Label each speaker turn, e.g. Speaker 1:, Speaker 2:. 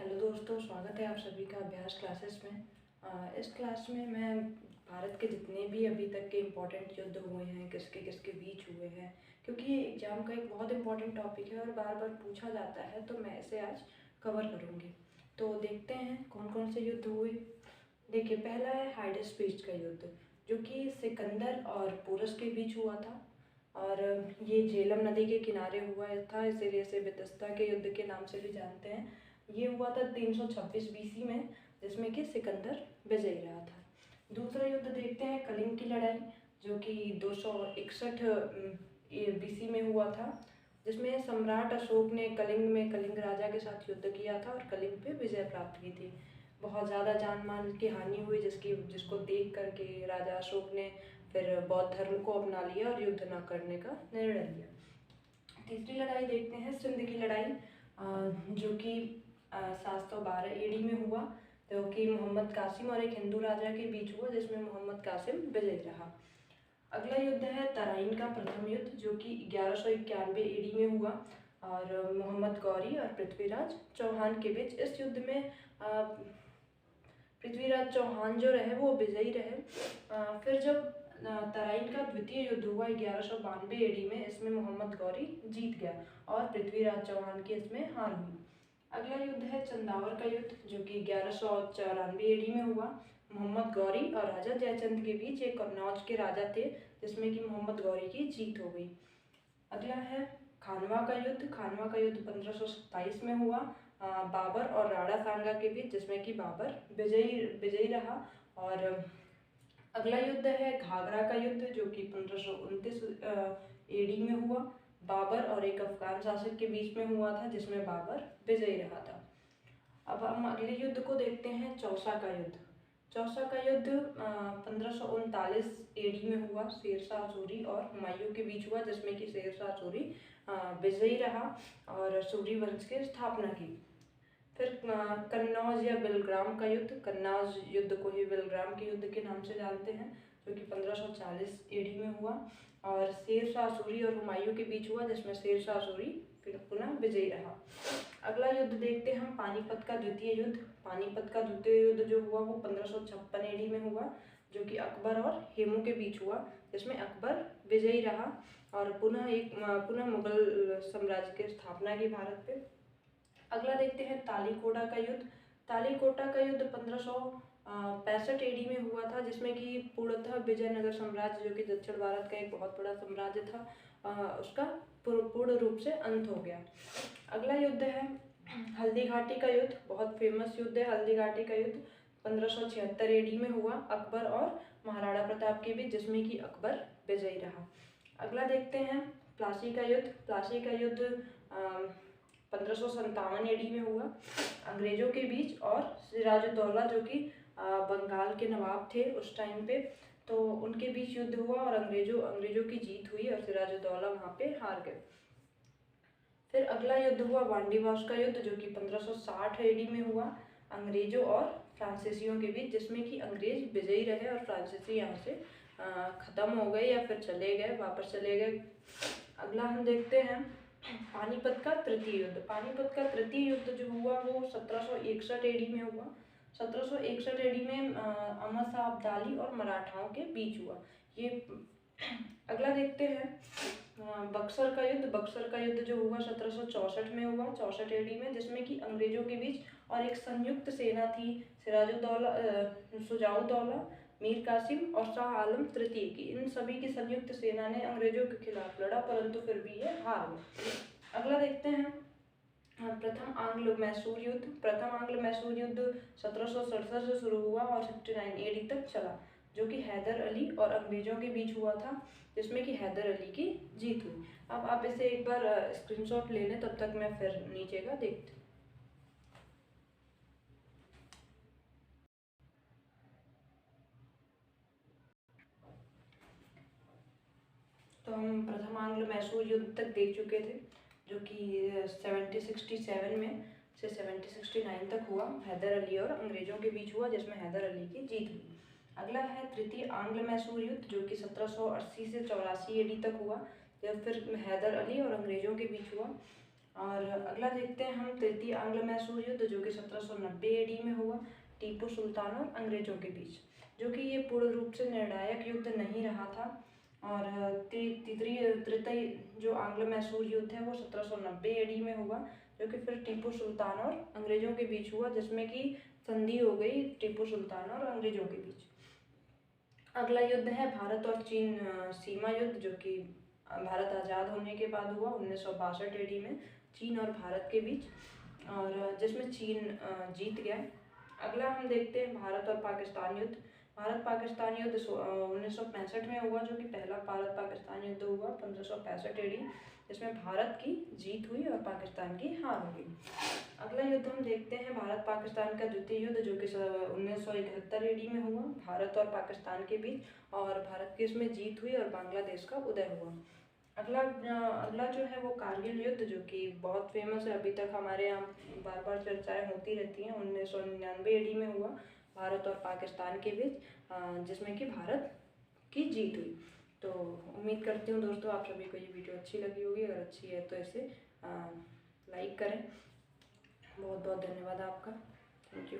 Speaker 1: Hello दोस्तों, स्वागत है आप सभी का अभ्यास क्लासेस में। इस क्लास में मैं भारत के जितने भी अभी तक के इम्पोर्टेंट युद्ध हुए हैं, किसके किसके बीच हुए हैं, क्योंकि ये एग्ज़ाम का एक बहुत इम्पोर्टेंट टॉपिक है और बार बार पूछा जाता है, तो मैं इसे आज कवर करूँगी। तो देखते हैं कौन कौन से युद्ध हुए। देखिए, पहला है हाइडेस बीच का युद्ध, जो कि सिकंदर और पोरस के बीच हुआ था। और ये झेलम नदी के किनारे हुआ था, इसीलिए इसे बेतस्ता के युद्ध के नाम से भी जानते हैं। ये हुआ था 326 बीसी में, जिसमें कि सिकंदर विजयी रहा था। दूसरा युद्ध देखते हैं, कलिंग की लड़ाई, जो कि 261 बीसी में हुआ था, जिसमें सम्राट अशोक ने कलिंग में कलिंग राजा के साथ युद्ध किया था और कलिंग पे विजय प्राप्त की थी। बहुत ज़्यादा जान माल की हानि हुई, जिसको देख करके राजा अशोक ने फिर बौद्ध धर्म को अपना लिया और युद्ध न करने का निर्णय लिया। तीसरी लड़ाई देखते हैं, सिंध की लड़ाई, जो कि 712 ईडी में हुआ, जो कि मोहम्मद कासिम और एक हिंदू राजा के बीच हुआ, जिसमें मोहम्मद कासिम विजयी रहा। अगला युद्ध है तराइन का प्रथम युद्ध, जो कि 1191 ईडी में हुआ और मोहम्मद गौरी और पृथ्वीराज चौहान के बीच। इस युद्ध में पृथ्वीराज चौहान जो रहे वो विजयी रहे। फिर जब तराइन का द्वितीय युद्ध हुआ 1192 ईडी में, इसमें मोहम्मद गौरी जीत गया और पृथ्वीराज चौहान की इसमें हार हुई। अगला युद्ध है चंदावर का युद्ध, जो कि 1194 ईडी में हुआ। मोहम्मद गौरी और राजा जयचंद के बीच, एक कन्नौज के राजा थे, जिसमें कि मोहम्मद गौरी की जीत हो गई। अगला है खानवा का युद्ध। खानवा का युद्ध 1527 में हुआ, बाबर और राणा सांगा के बीच, जिसमें कि बाबर विजयी रहा। और अगला युद्ध है घाघरा का युद्ध, जो कि 1529 ईडी में हुआ। बाबर और एक अफगान शासक के बीच में हुआ था, जिसमें बाबर विजयी रहा था। अब हम अगले युद्ध को देखते हैं, चौसा का युद्ध। चौसा का युद्ध 1539 ईडी में हुआ। शेरशाह सूरी और हुमायूं के बीच हुआ, जिसमें कि शेरशाह सूरी विजयी रहा और सूरी वंश की स्थापना की। फिर कन्नौज या बिलग्राम का युद्ध। कन्नौज युद्ध को ही बिलग्राम के युद्ध के नाम से जानते हैं, जो कि 1540 ईडी में हुआ और शेरशाह सूरी और हुमायूं के बीच हुआ, जिसमें शेरशाह सूरी फिर पुनः विजयी रहा। अगला युद्ध देखते हैं हम, पानीपत का द्वितीय युद्ध। पानीपत का द्वितीय युद्ध जो हुआ वो 1556 ईडी में हुआ, जो कि अकबर और हेमू के बीच हुआ, जिसमें अकबर विजयी रहा और पुनः मुगल साम्राज्य की स्थापना की भारत पे। अगला देखते हैं तालीकोटा का युद्ध। तालीकोटा का युद्ध 1565 ईडी में हुआ था, जिसमें कि पूर्णतः विजयनगर साम्राज्य, जो कि दक्षिण भारत का एक बहुत बड़ा साम्राज्य था, उसका पूर्ण रूप से अंत हो गया। अगला युद्ध है हल्दी घाटी का युद्ध। बहुत फेमस युद्ध है हल्दी घाटी का युद्ध। 1576 ईडी में हुआ, अकबर और महाराणा प्रताप के बीच, जिसमें कि अकबर विजयी रहा। अगला देखते हैं प्लासी का युद्ध। प्लासी का युद्ध 1557 ईडी में हुआ, अंग्रेजों के बीच और सिराजुद्दौला, जो कि बंगाल के नवाब थे उस टाइम पे, तो उनके बीच युद्ध हुआ और अंग्रेजों की जीत हुई और सिराजुद्दौला वहाँ पे हार गए। फिर अगला युद्ध हुआ वांडीवास का युद्ध, जो कि 1560 ईडी में हुआ, अंग्रेजों और फ्रांसीसियों के बीच, जिसमें कि अंग्रेज विजयी रहे और फ्रांसीसी यहाँ से खत्म हो गए या फिर वापस चले गए। अगला हम देखते हैं पानीपत का तृतीय युद्ध। पानीपत का तृतीय युद्ध जो हुआ वो 1761 ईडी में हुआ। 1761 ईडी में अहमद शाह अब्दाली और मराठाओं के बीच हुआ ये। अगला देखते हैं बक्सर का युद्ध। बक्सर का युद्ध जो हुआ 1764 में हुआ, 64 ईडी में, जिसमें कि अंग्रेजों के बीच और एक संयुक्त सेना थी शुजाउद्दौला, मीर कासिम और शाह आलम तृतीय की। इन सभी की संयुक्त सेना ने अंग्रेजों के खिलाफ लड़ा, परंतु फिर भी ये हार गए। अगला देखते हैं प्रथम आंग्ल मैसूर युद्ध। प्रथम आंग्ल मैसूर युद्ध 1767 से शुरू हुआ और 69 ईडी तक चला, जो कि हैदर अली और अंग्रेजों के बीच हुआ था, जिसमें कि हैदर अली की जीत हुई। अब आप इसे एक बार स्क्रीनशॉट ले लें, तब तक मैं फिर नीचे का देखती हूँ। तो हम प्रथम आंग्ल मैसूर युद्ध तक देख चुके थे, जो कि 1767 में से 1769 तक हुआ, हैदर अली और अंग्रेजों के बीच हुआ, जिसमें हैदर अली की जीत हुई। अगला है तृतीय आंग्ल मैसूर युद्ध, जो कि 1780 से 84 ईडी तक हुआ, जब फिर हैदर अली और अंग्रेजों के बीच हुआ। और अगला देखते हैं हम तृतीय आंग्ल मैसूर युद्ध, जो कि 1790 एडी में हुआ टीपू सुल्तान और अंग्रेजों के बीच, जो कि ये पूर्ण रूप से निर्णायक युद्ध नहीं रहा था। और तृतीय जो आंग्ल मैसूर युद्ध है वो 1790 एडी में हुआ, जो कि फिर टीपू सुल्तान और अंग्रेजों के बीच हुआ, जिसमें कि संधि हो गई टीपू सुल्तान और अंग्रेजों के बीच। अगला युद्ध है भारत और चीन सीमा युद्ध, जो कि भारत आज़ाद होने के बाद हुआ 1962 एडी में चीन और भारत के बीच, और जिसमें चीन जीत गया। अगला हम देखते हैं भारत और पाकिस्तान युद्ध। भारत पाकिस्तान युद्ध 1965 में हुआ, जो कि पहला भारत पाकिस्तान युद्ध हुआ 1565 एडी, जिसमें भारत की जीत हुई और पाकिस्तान की हार हुई। अगला युद्ध हम देखते हैं भारत पाकिस्तान का द्वितीय युद्ध, जो कि 1971 एडी में हुआ भारत और पाकिस्तान के बीच, और भारत की इसमें जीत हुई और बांग्लादेश का उदय हुआ। अगला जो है वो कारगिल युद्ध, जो कि बहुत फेमस है, अभी तक हमारे यहाँ बार बार चर्चाएं होती रहती हैं। 1999 एडी में हुआ भारत और पाकिस्तान के बीच, जिसमें कि भारत की जीत हुई। तो उम्मीद करती हूँ दोस्तों आप सभी को ये वीडियो अच्छी लगी होगी। अगर अच्छी है तो इसे लाइक करें। बहुत बहुत धन्यवाद आपका। Thank you.